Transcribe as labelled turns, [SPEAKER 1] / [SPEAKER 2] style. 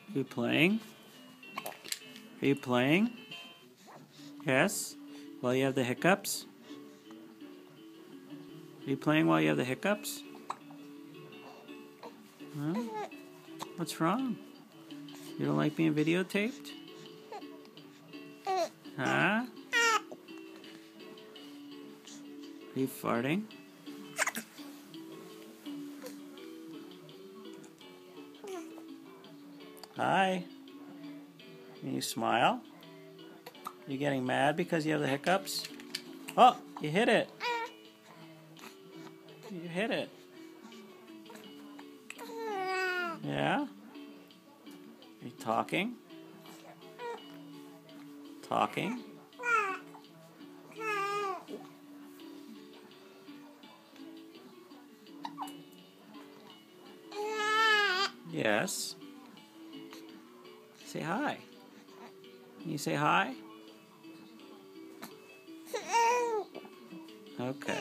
[SPEAKER 1] Are you playing? Are you playing? Yes? While you have the hiccups? Are you playing while you have the hiccups? Huh? What's wrong? You don't like being videotaped? Huh? Are you farting? Hi. Can you smile? You getting mad because you have the hiccups? Oh, you hit it. You hit it. Yeah? Are you talking? Talking? Yes. Say hi. Can you say hi? Okay.